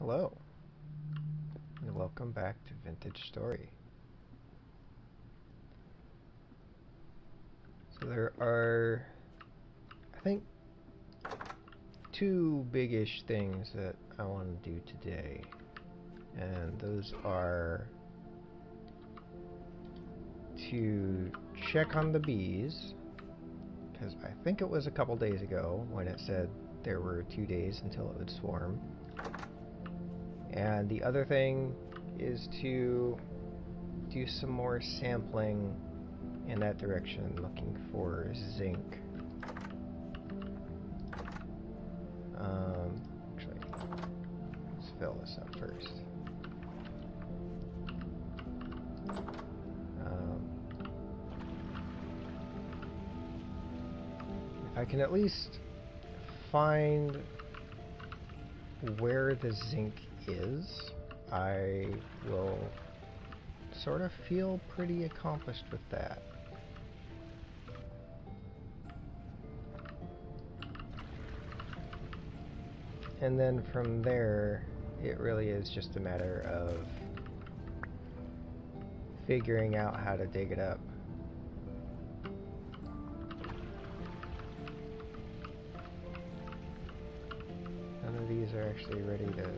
Hello, and welcome back to Vintage Story. So there are, I think, two big-ish things that I want to do today, and those are to check on the bees, because I think it was a couple days ago when it said there were 2 days until it would swarm. And the other thing is to do some more sampling in that direction, looking for zinc. Actually, let's fill this up first. If I can at least find where the zinc is, I will sort of feel pretty accomplished with that. And then from there, it really is just a matter of figuring out how to dig it up. None of these are actually ready to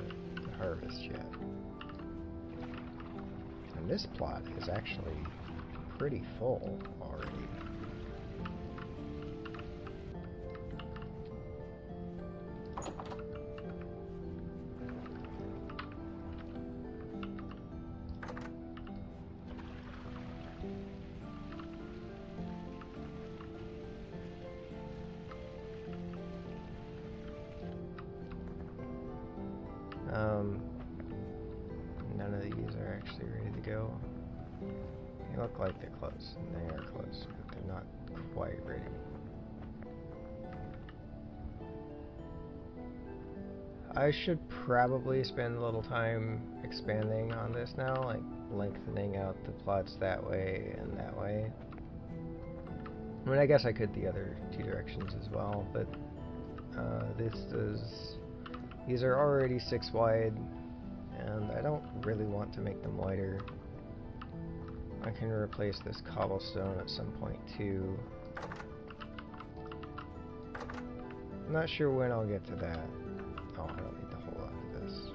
harvest yet. And this plot is actually pretty full already. None of these are actually ready to go. They look like they're close, and they are close, but they're not quite ready. I should probably spend a little time expanding on this now, like lengthening out the plots that way and that way. I mean, I guess I could the other two directions as well, but these are already 6 wide, and I don't really want to make them wider. I can replace this cobblestone at some point too. I'm not sure when I'll get to that. Oh, I don't need the whole lot of this.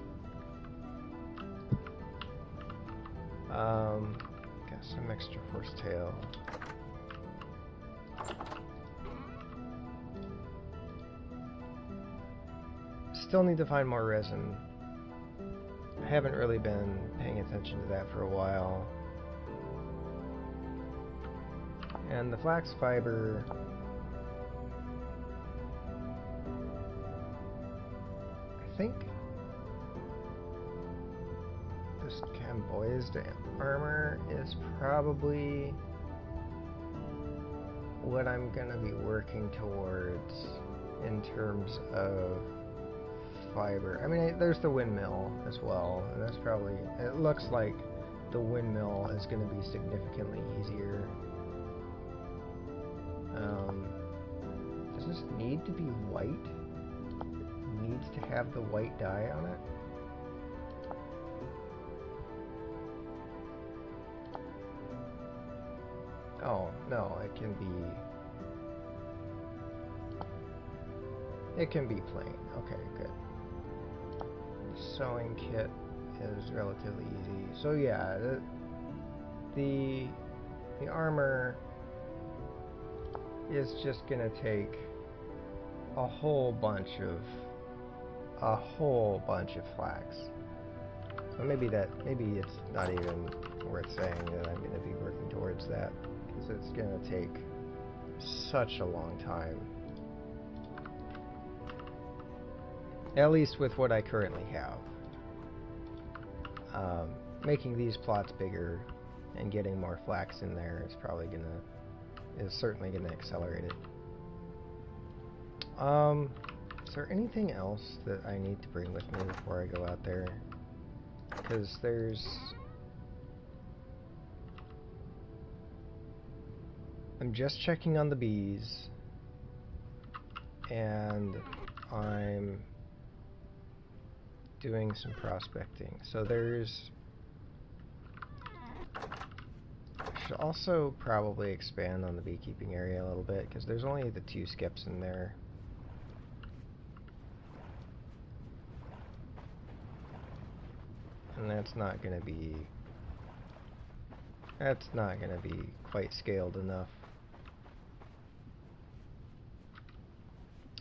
Got some extra horsetail. Still need to find more resin. I haven't really been paying attention to that for a while. And the flax fiber, I think this camboised armor is probably what I'm gonna be working towards in terms of fiber. I mean, there's the windmill as well, and that's probably, it looks like the windmill is going to be significantly easier. Does this need to be white? It needs to have the white dye on it? Oh, no, it can be plain. Okay, good. Sewing kit is relatively easy. So yeah, the armor is just gonna take a whole bunch of flax. So maybe it's not even worth saying that I'm gonna be working towards that, because it's gonna take such a long time. At least with what I currently have. Making these plots bigger and getting more flax in there is certainly gonna accelerate it. Is there anything else that I need to bring with me before I go out there? Because I'm just checking on the bees, and I'm doing some prospecting. So there's... I should also probably expand on the beekeeping area a little bit, because there's only the 2 skips in there. And that's not going to be quite scaled enough.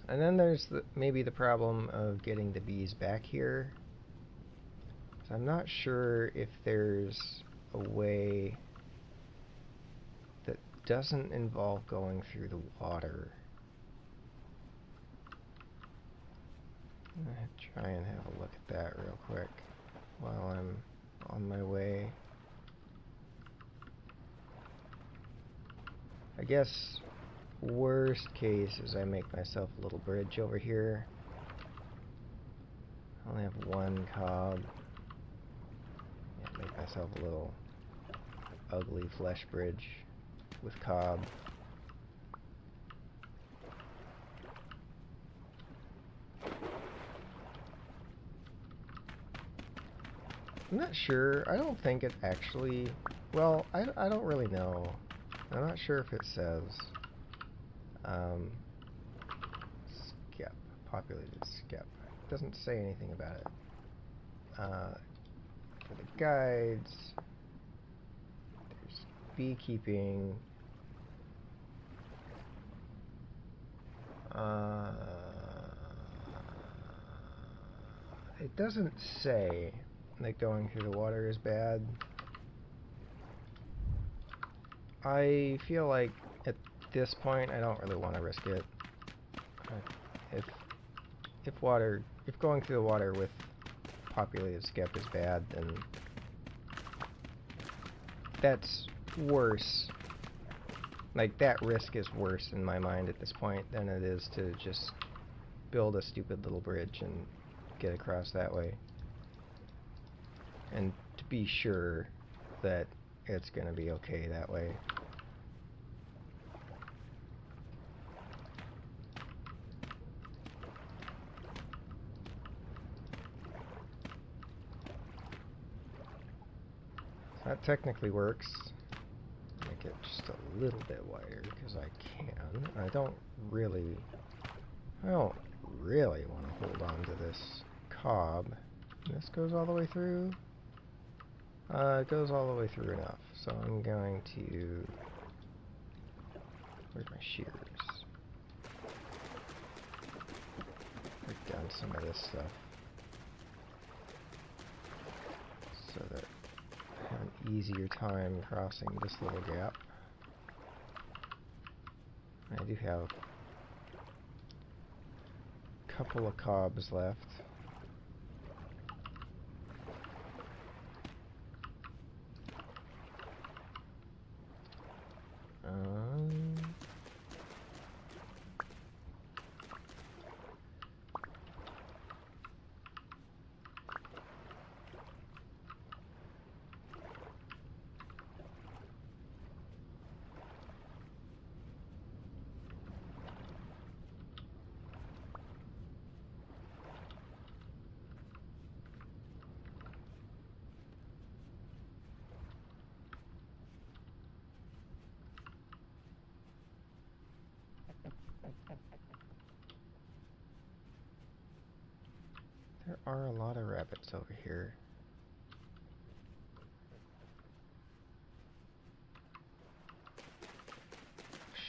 And then there's maybe the problem of getting the bees back here. So I'm not sure if there's a way that doesn't involve going through the water. I'm going to try and have a look at that real quick while I'm on my way. I guess worst case is I make myself a little bridge over here. I only have 1 cob. Yeah, make myself a little ugly flesh bridge with cob. I'm not sure. I don't think it actually... Well, I don't really know. I'm not sure if it says... skep. Populated skep. It doesn't say anything about it. For the guides... There's beekeeping... It doesn't say that going through the water is bad. I feel like at this point I don't really want to risk it. If going through the water with populated skep is bad, then that's worse. Like, that risk is worse in my mind at this point than it is to just build a stupid little bridge and get across that way. And to be sure that it's going to be okay that way. That technically works. Make it just a little bit wider because I can. I don't really want to hold on to this cob. This goes all the way through. It goes all the way through enough. So I'm going to... Where's my shears? Break down some of this stuff so that I have an easier time crossing this little gap. I do have a couple of cobs left. There are a lot of rabbits over here.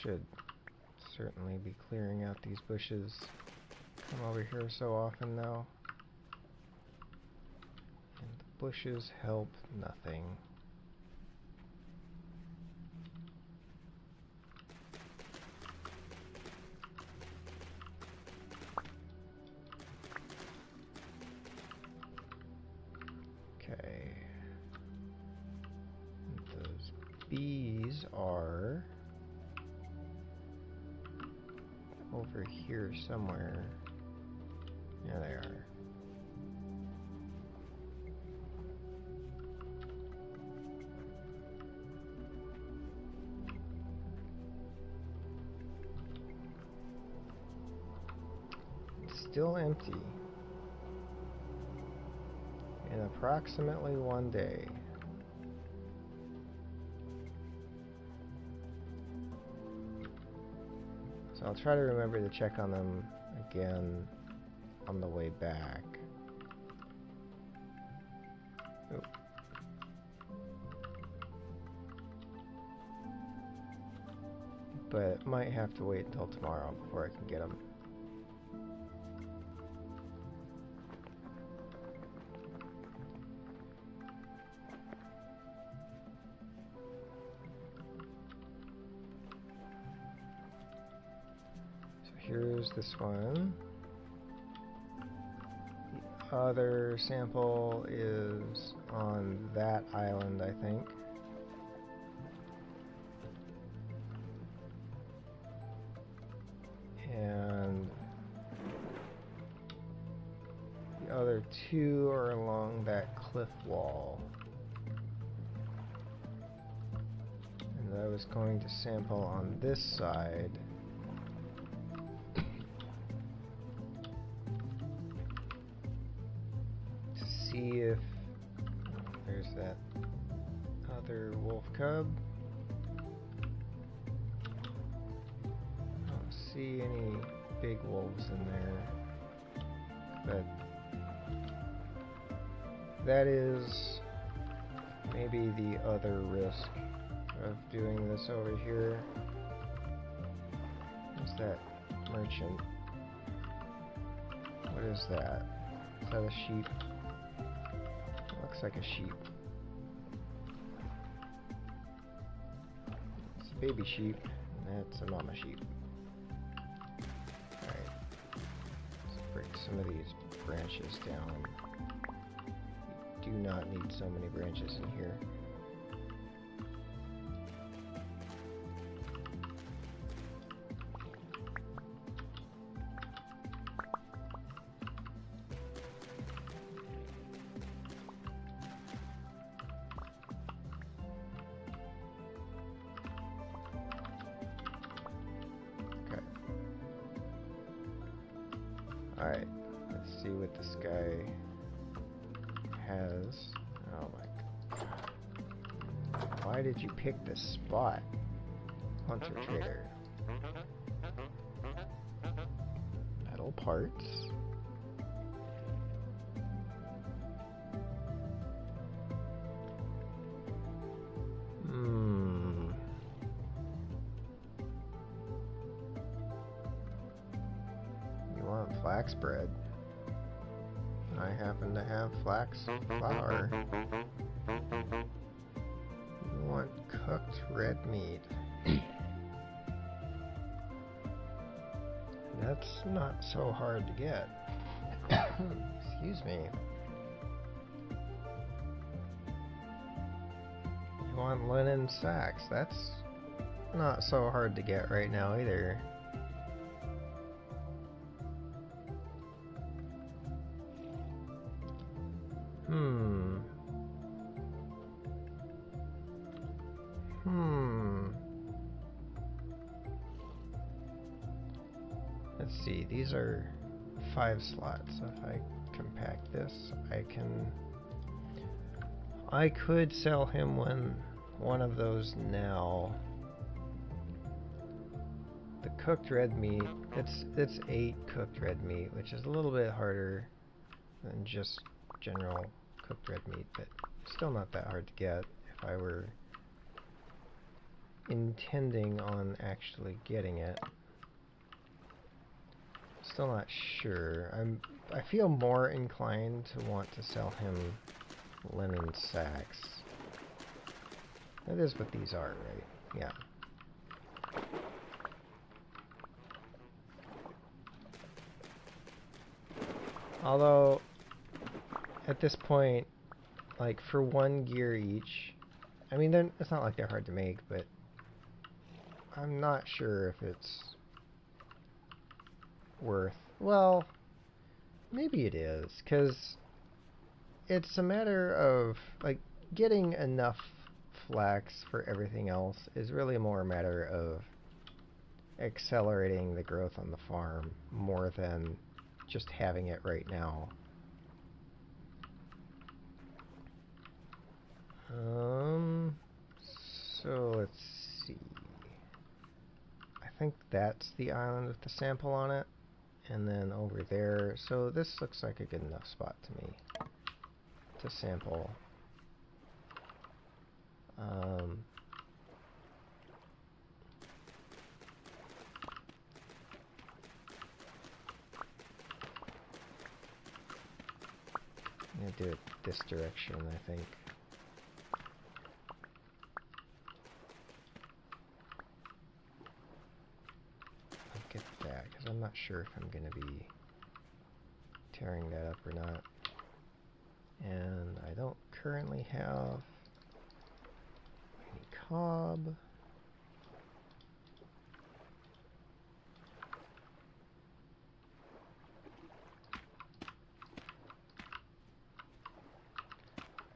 Should certainly be clearing out these bushes. Come over here so often now. And the bushes help nothing. Okay. And those bees are over here somewhere. Yeah, they are. It's still empty. approximately 1 day. So I'll try to remember to check on them again on the way back. Oop. But might have to wait until tomorrow before I can get them. So here's this one. The other sample is on that island, I think. And the other two are along that cliff wall. And I was going to sample on this side. To see if there's that other wolf cub. See any big wolves in there, but that is maybe the other risk of doing this over here. What's that merchant? What is that? Is that a sheep? Looks like a sheep. It's a baby sheep, and that's a mama sheep. Break some of these branches down. You do not need so many branches in here. Alright, let's see what this guy has. Oh my god. Why did you pick this spot? Hunter trader. Metal parts. Flax bread. I happen to have flax flour. You want cooked red meat. That's not so hard to get. Excuse me. You want linen sacks. That's not so hard to get right now either. Let's see, these are 5 slots. So if I compact this, I could sell him one of those now. The cooked red meat, it's 8 cooked red meat, which is a little bit harder than just general cooked red meat, but still not that hard to get if I were intending on actually getting it. Still not sure. I feel more inclined to want to sell him linen sacks. That is what these are, right? Yeah. Although, at this point, like for 1 gear each, I mean, it's not like they're hard to make, but I'm not sure if it's worth, well, maybe it is, because it's a matter of, like, getting enough flax for everything else is really more a matter of accelerating the growth on the farm more than just having it right now. So let's see. I think that's the island with the sample on it. And then over there, so this looks like a good enough spot to me to sample. I'm going to do it this direction, I think. I'll get that, because I'm not sure if I'm going to be tearing that up or not. And I don't currently have any cob.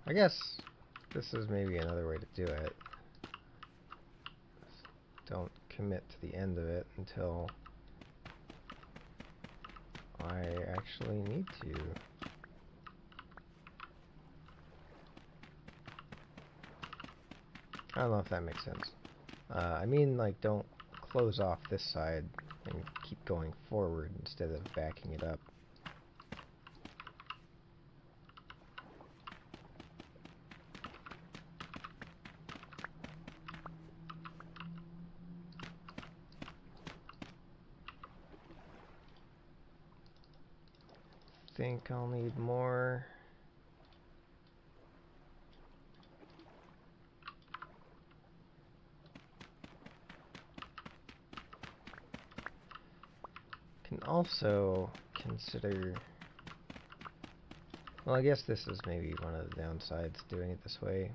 I guess this is maybe another way to do it. Don't commit to the end of it until I actually need to. I don't know if that makes sense. I mean, like, don't close off this side and keep going forward instead of backing it up. Think I'll need more. Can also consider, well, I guess this is maybe one of the downsides doing it this way.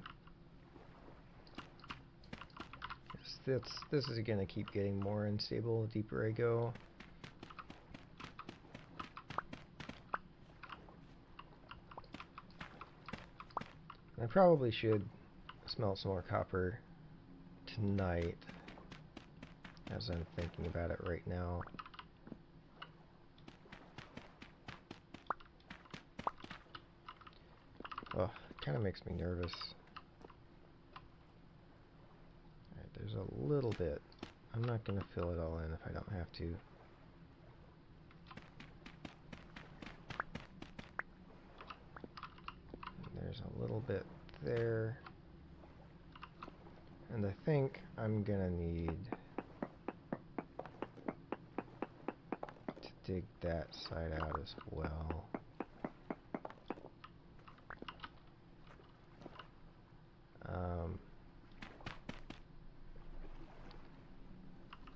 This is going to keep getting more unstable the deeper I go. I probably should smelt some more copper tonight, as I'm thinking about it right now. Oh, it kind of makes me nervous. Alright, there's a little bit. I'm not going to fill it all in if I don't have to. There's a little bit there. And I think I'm gonna need to dig that side out as well.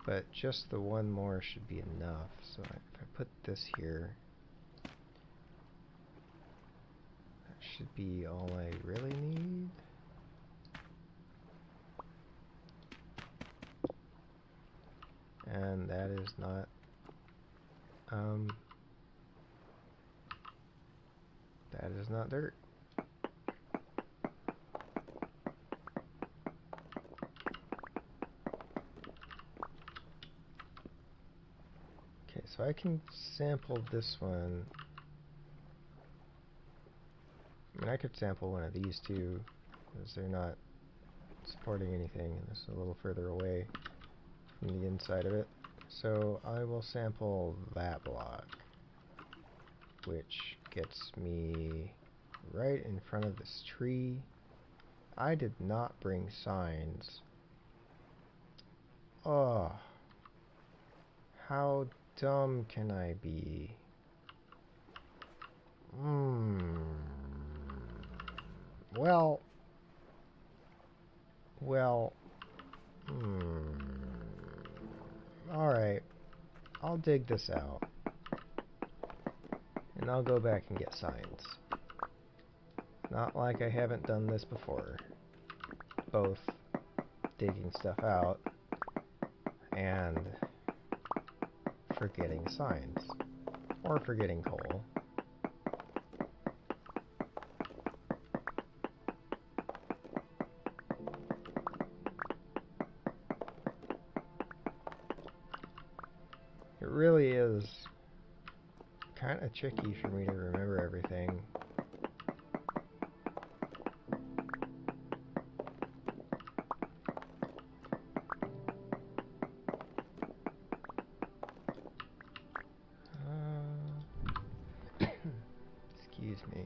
But just the one more should be enough. So if I put this here, that should be all I really need. And that is not dirt. Okay, so I can sample this one. I mean, I could sample one of these too, because they're not supporting anything, and this is a little further away from the inside of it. So I will sample that block, which gets me right in front of this tree. I did not bring signs. Oh, how dumb can I be? Well, alright, I'll dig this out, and I'll go back and get signs. Not like I haven't done this before, both digging stuff out and forgetting signs, or forgetting coal. It really is kind of tricky for me to remember everything. Excuse me.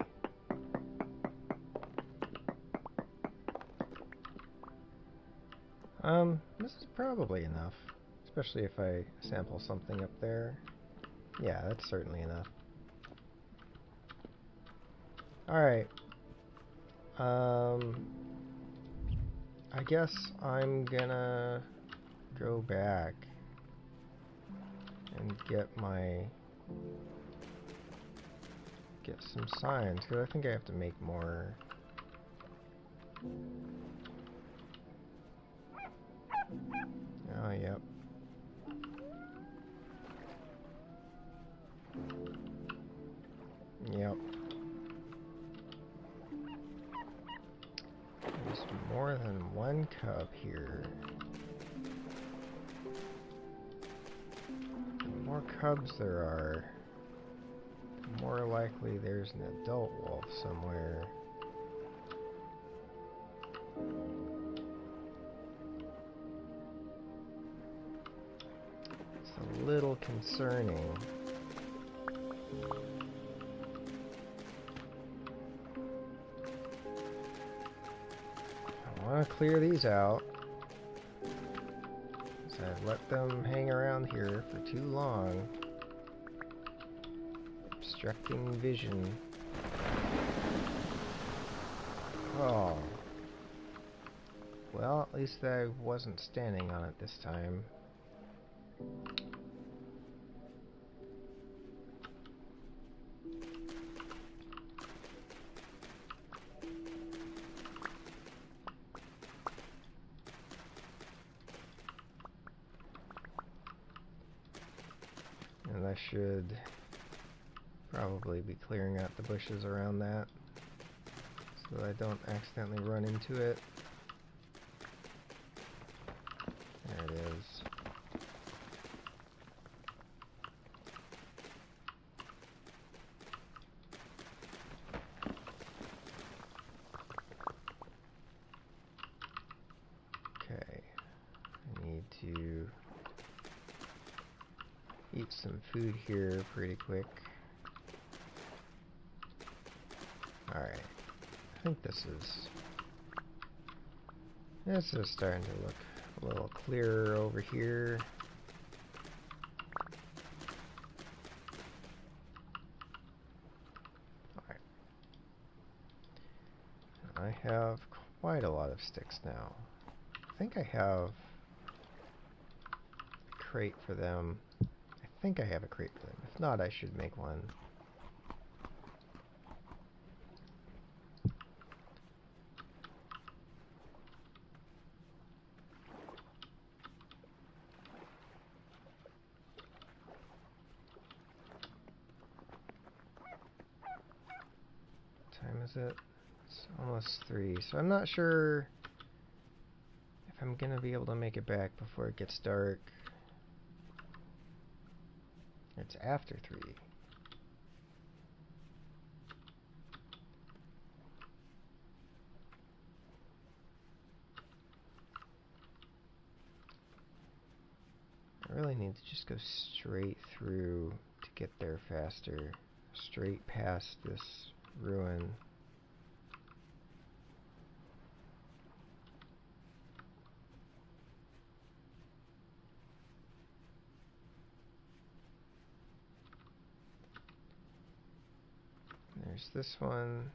This is probably enough. Especially if I sample something up there. Yeah, that's certainly enough. Alright. I guess I'm gonna go back and get some signs, because I think I have to make more. Oh, yep. Yep. There's more than one cub here. The more cubs there are, the more likely there's an adult wolf somewhere. It's a little concerning. I want to clear these out. So I've let them hang around here for too long, obstructing vision. Oh. Well, at least I wasn't standing on it this time. And I should probably be clearing out the bushes around that so that I don't accidentally run into it. There it is. Okay, I need to eat some food here pretty quick. Alright, I think this is starting to look a little clearer over here. Alright. I have quite a lot of sticks now. I think I have a crate for them. I think I have a crate for them. If not, I should make one. What time is it? It's almost 3, so I'm not sure if I'm gonna be able to make it back before it gets dark. It's after 3. I really need to just go straight through to get there faster. Straight past this ruin. There's this one.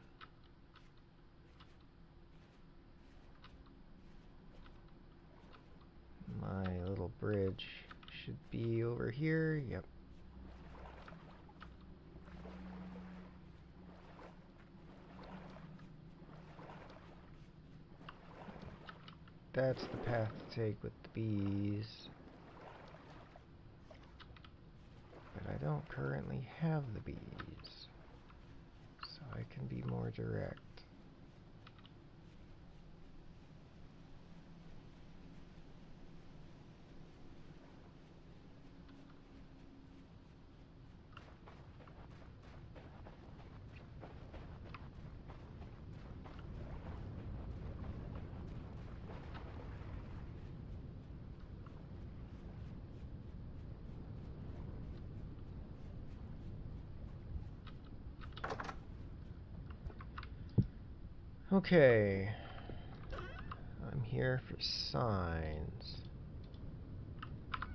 My little bridge should be over here. Yep. That's the path to take with the bees. But I don't currently have the bees, so I can be more direct. Okay. I'm here for signs.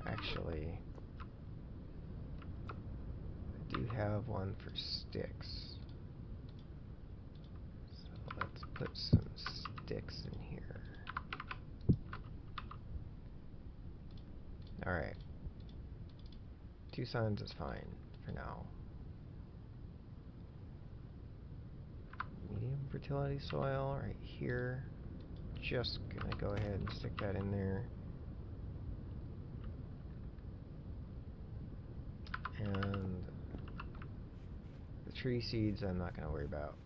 Actually, I do have one for sticks. So let's put some sticks in here. Alright. 2 signs is fine for now. Medium fertility soil right here. Just gonna go ahead and stick that in there. And the tree seeds I'm not gonna worry about.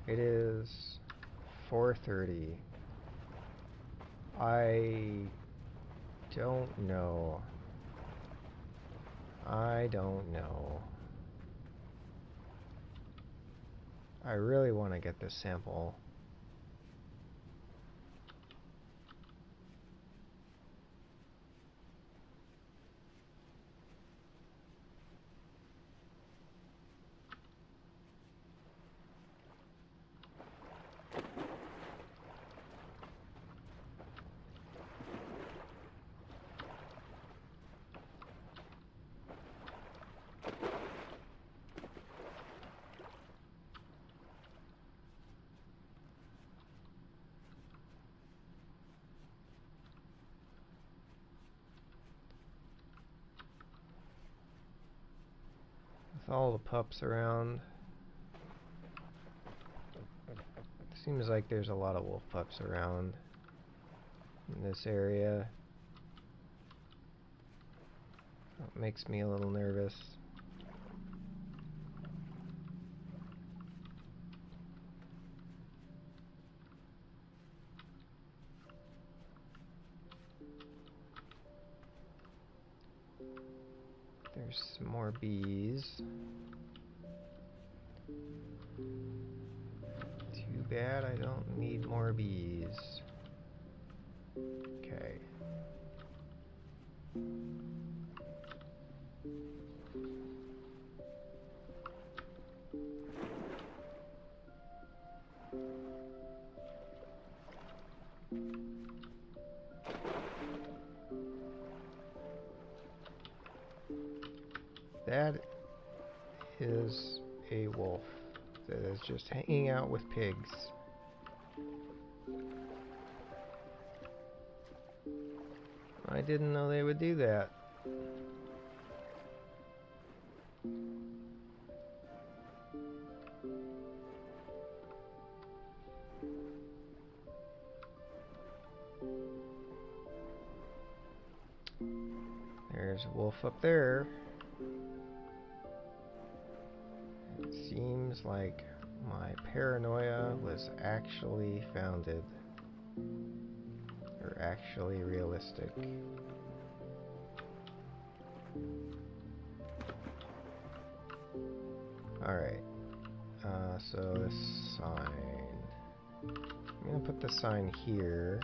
It is 4:30. I don't know. I don't know. I really want to get this sample. With all the pups around, seems like there's a lot of wolf pups around in this area. That makes me a little nervous. There's some more bees. Too bad I don't need more bees. Okay. That is a wolf that is just hanging out with pigs. I didn't know they would do that. There's a wolf up there. It seems like my paranoia was actually founded, or actually realistic. Alright, so this sign, I'm gonna put the sign here.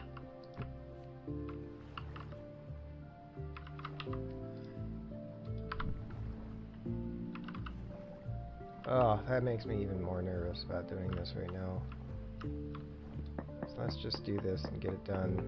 Oh, that makes me even more nervous about doing this right now. So let's just do this and get it done.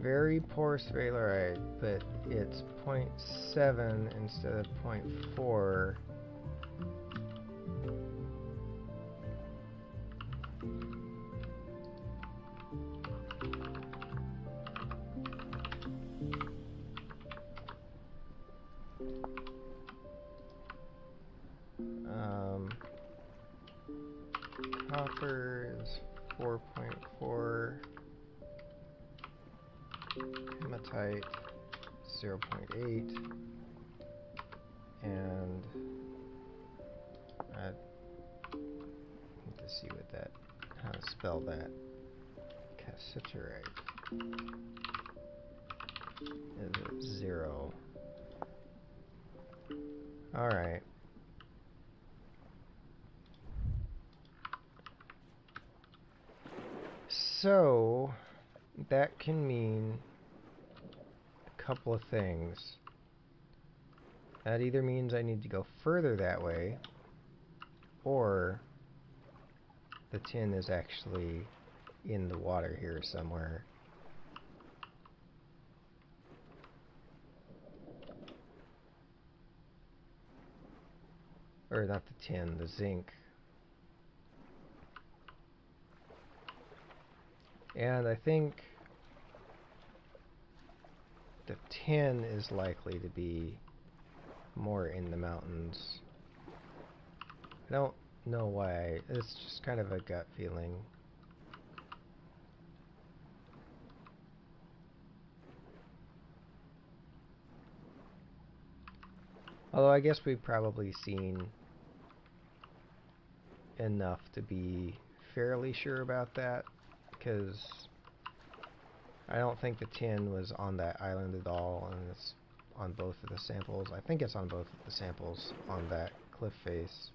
Very poor sphalerite, but it's 0.7 instead of 0.4. Copper is 4.4. Hematite 0.8, and I need to see what that, how to spell that. Cassiterite is 0. Alright. So that can mean a couple of things. That either means I need to go further that way, or the tin is actually in the water here somewhere. Or not the tin, the zinc. And I think the tin is likely to be more in the mountains. I don't know why. It's just kind of a gut feeling. Although I guess we've probably seen enough to be fairly sure about that, because I don't think the tin was on that island at all, and it's on both of the samples. I think it's on both of the samples on that cliff face.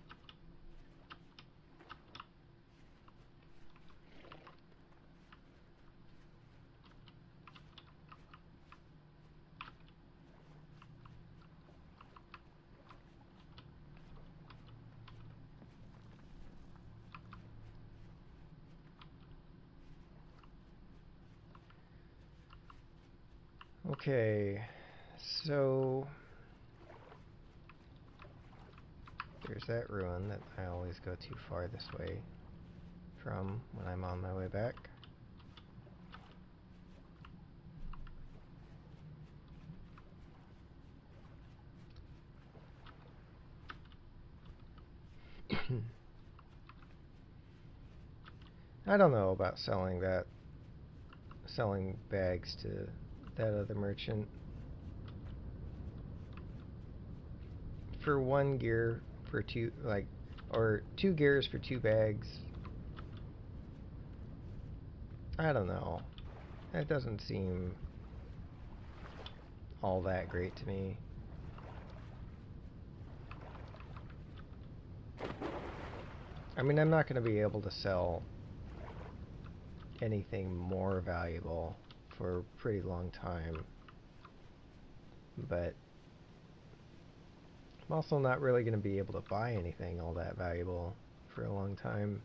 Okay, so there's that ruin that I always go too far this way from when I'm on my way back. I don't know about selling bags to that other merchant. For 1 gear for 2, or 2 gears for 2 bags. I don't know. That doesn't seem all that great to me. I mean, I'm not going to be able to sell anything more valuable for a pretty long time, but I'm also not really going to be able to buy anything all that valuable for a long time.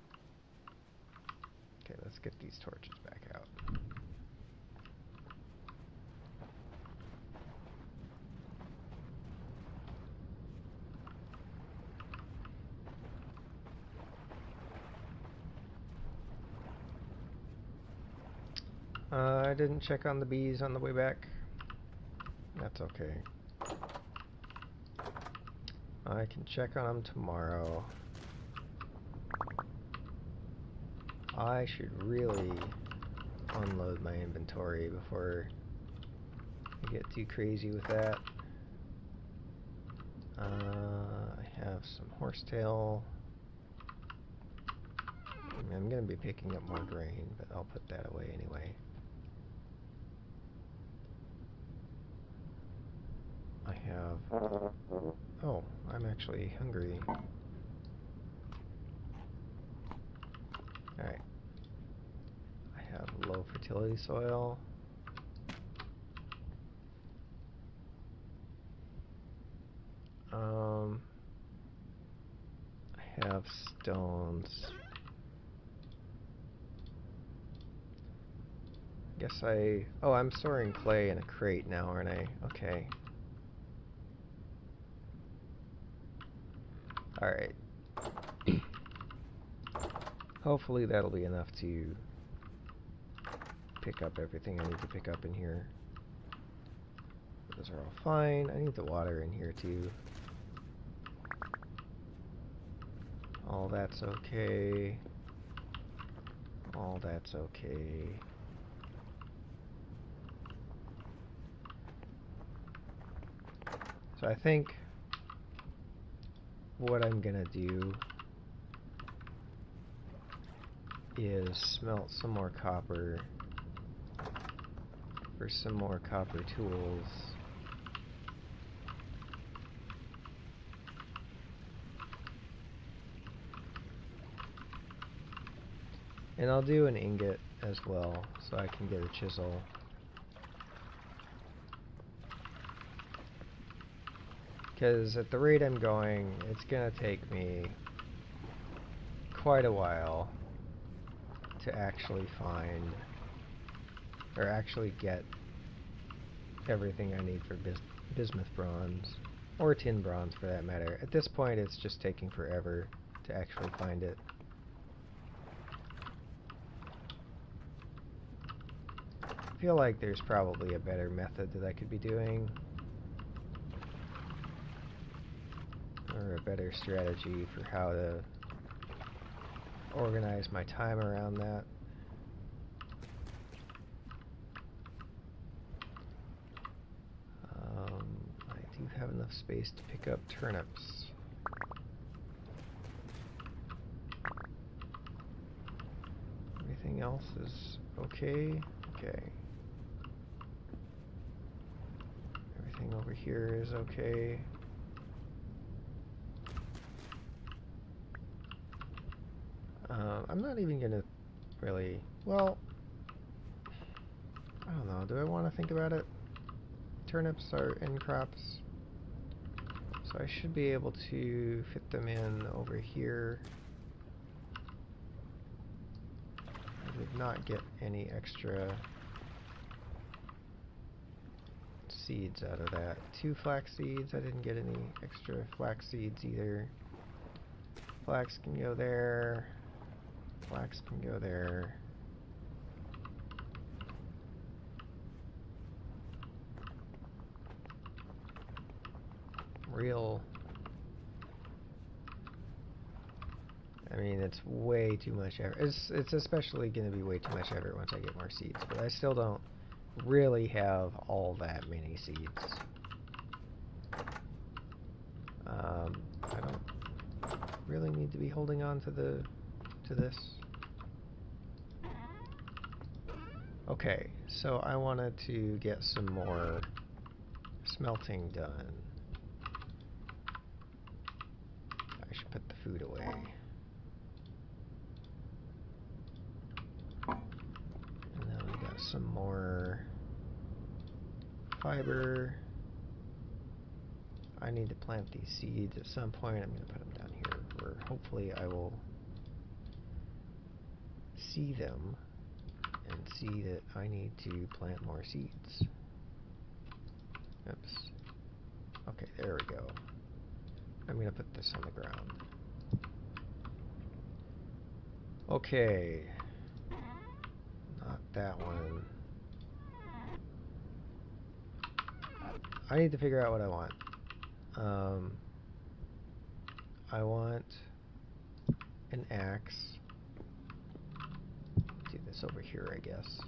Okay, let's get these torches back out. I didn't check on the bees on the way back. That's okay. I can check on them tomorrow. I should really unload my inventory before I get too crazy with that. I have some horsetail. I'm going to be picking up more grain, but I'll put that away anyway. I have... Oh, I'm actually hungry. Alright. I have low fertility soil. I have stones. Oh, I'm storing clay in a crate now, aren't I? Okay. Alright. Hopefully that'll be enough to pick up everything I need to pick up in here. Those are all fine. I need the water in here too. All that's okay. All that's okay. So I think what I'm gonna do is smelt some more copper for some more copper tools. And I'll do an ingot as well, so I can get a chisel. Because at the rate I'm going, it's gonna take me quite a while to actually find, or actually get everything I need for bismuth bronze, or tin bronze for that matter. At this point, it's just taking forever to actually find it. I feel like there's probably a better method that I could be doing, or a better strategy for how to organize my time around that. I do have enough space to pick up turnips. Everything else is okay. Okay. Everything over here is okay. I'm not even gonna really, well, I don't know, do I want to think about it? Turnips are end crops, so I should be able to fit them in over here. I did not get any extra seeds out of that. 2 flax seeds, I didn't get any extra flax seeds either. Flax can go there. Flax can go there. I mean, it's way too much effort. It's especially going to be way too much effort once I get more seeds, but I still don't really have all that many seeds. I don't really need to be holding on to this. Okay, so I wanted to get some more smelting done. I should put the food away. And then we got some more fiber. I need to plant these seeds at some point. I'm going to put them down here where hopefully I will see them and see that I need to plant more seeds. Oops. Okay, there we go. I'm going to put this on the ground. Okay. Not that one. I need to figure out what I want. I want an axe. Do this over here, I guess.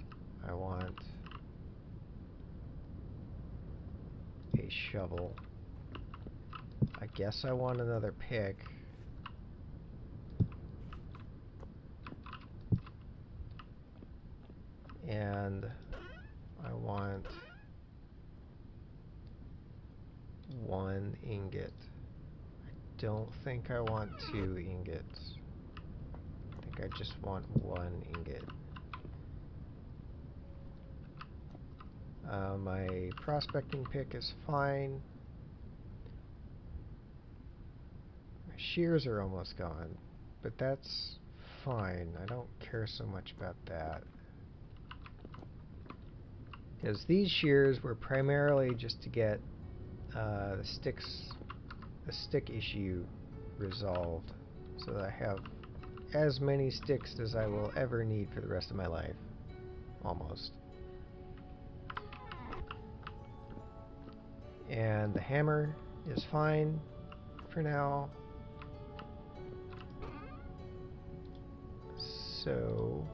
I want a shovel. I guess I want another pick. And I want 1 ingot. I don't think I want 2 ingots. I think I just want 1 ingot. My prospecting pick is fine. My shears are almost gone, but that's fine. I don't care so much about that. Because these shears were primarily just to get the stick issue resolved, so that I have as many sticks as I will ever need for the rest of my life. Almost. And the hammer is fine for now. So,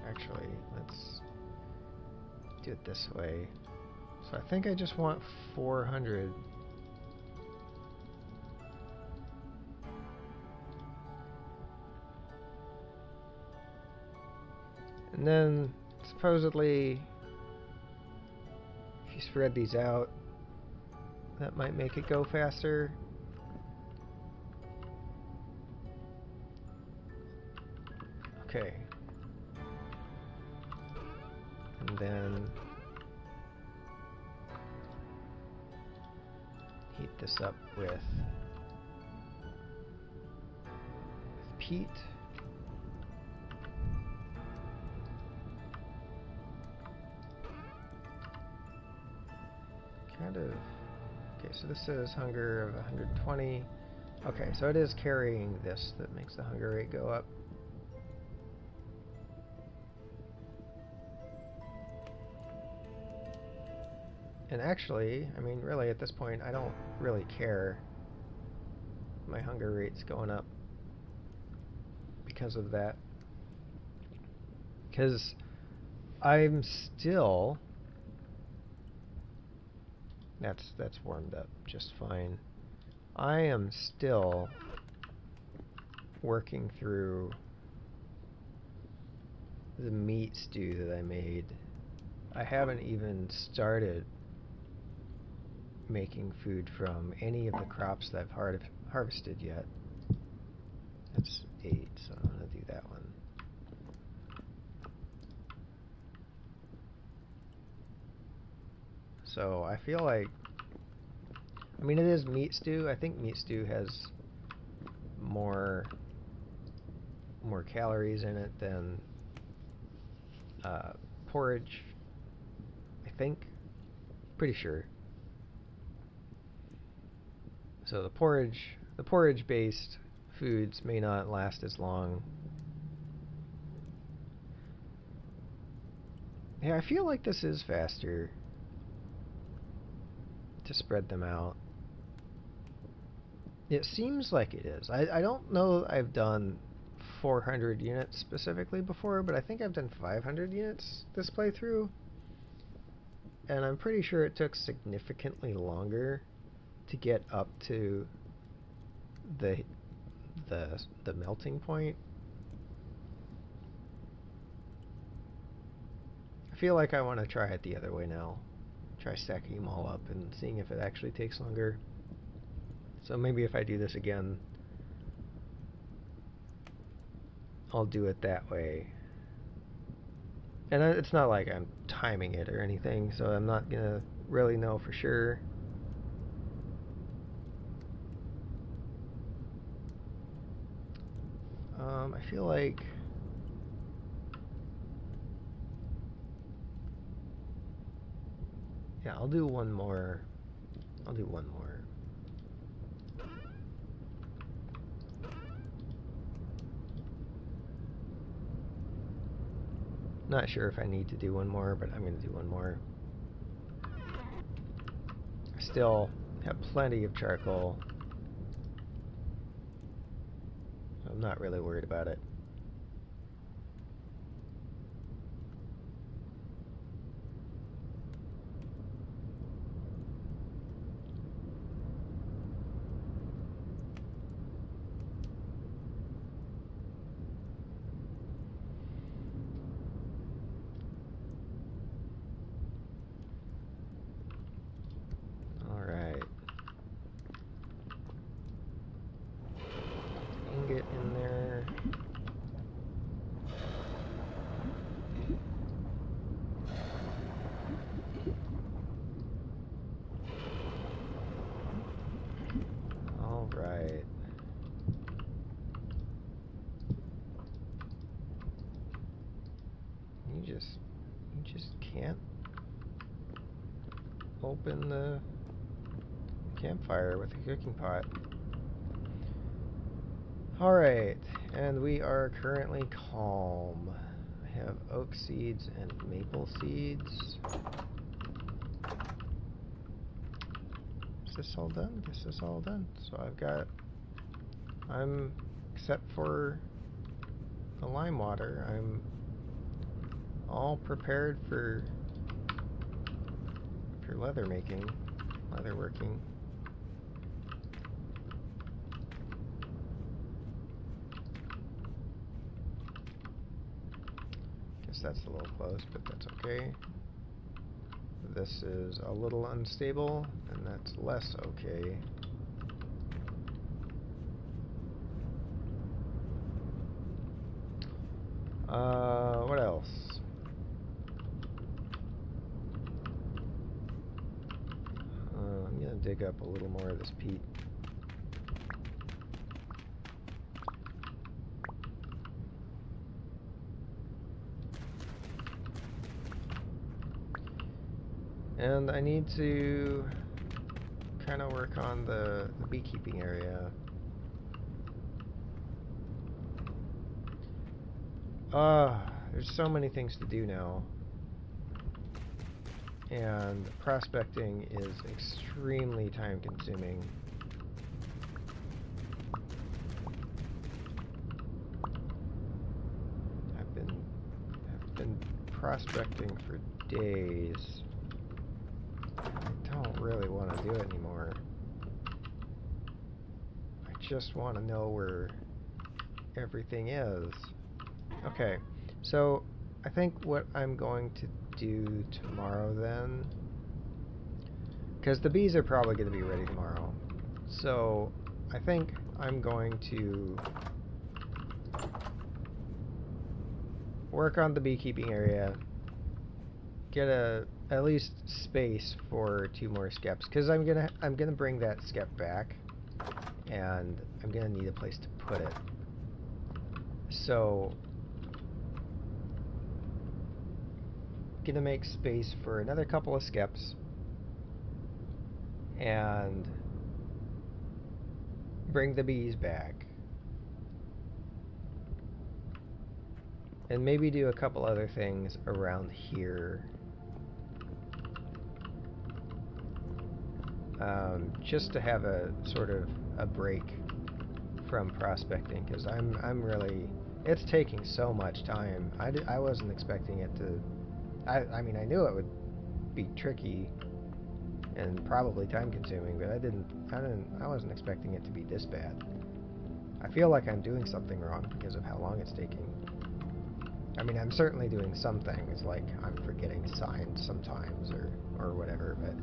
actually, let's do it this way. So I think I just want 400. And then, supposedly, if you spread these out, that might make it go faster. Okay. And then heat this up with peat. Kind of. Okay, so this says hunger of 120. Okay, so it is carrying this that makes the hunger rate go up. And actually, I mean, really at this point, I don't really care. My hunger rate's going up because of that. Because I'm still... That's warmed up just fine. I am still working through the meat stew that I made. I haven't even started making food from any of the crops that I've harvested yet. That's 8, so I'm going to do that one. So I feel like, I mean, it is meat stew. I think meat stew has more calories in it than porridge. I think, pretty sure. So the porridge-based foods may not last as long. Yeah, I feel like this is faster to spread them out. It seems like it is. I don't know I've done 400 units specifically before, but I think I've done 500 units this playthrough. And I'm pretty sure it took significantly longer to get up to the melting point. I feel like I want to try it the other way now. Try stacking them all up and seeing if it actually takes longer. So maybe if I do this again, I'll do it that way. And it's not like I'm timing it or anything, so I'm not gonna really know for sure. I feel like yeah, I'll do one more. Not sure if I need to do one more, but I'm going to do one more. I still have plenty of charcoal. I'm not really worried about it. Get in there. All right. You just can't open the campfire with a cooking pot. Alright, and we are currently calm. I have oak seeds and maple seeds. Is this all done? This is all done. So except for the lime water, I'm all prepared for leather making, leather working. That's a little close, but that's okay. This is a little unstable, and that's less okay. What else? I'm gonna dig up a little more of this peat. And I need to kind of work on the beekeeping area. There's so many things to do now. And prospecting is extremely time consuming. I've been prospecting for days. I don't really want to do it anymore. I just want to know where everything is. Okay, so I think what I'm going to do tomorrow then, because the bees are probably going to be ready tomorrow, so I think I'm going to work on the beekeeping area, get at least space for 2 more skeps, because I'm gonna bring that skep back, and I'm gonna need a place to put it. So gonna make space for another couple of skeps and bring the bees back, and maybe do a couple other things around here, just to have a sort of a break from prospecting, because I'm really, it's taking so much time. I wasn't expecting it to. I mean, I knew it would be tricky and probably time consuming, but I wasn't expecting it to be this bad. I feel like I'm doing something wrong because of how long it's taking. I mean, I'm certainly doing some things, like I'm forgetting signs sometimes or whatever, but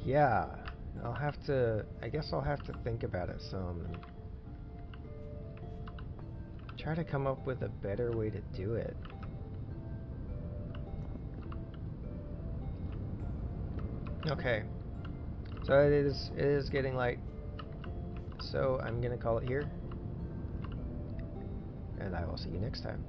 yeah, I guess I'll have to think about it some and try to come up with a better way to do it. Okay, so it is getting light, so I'm gonna call it here, and I will see you next time.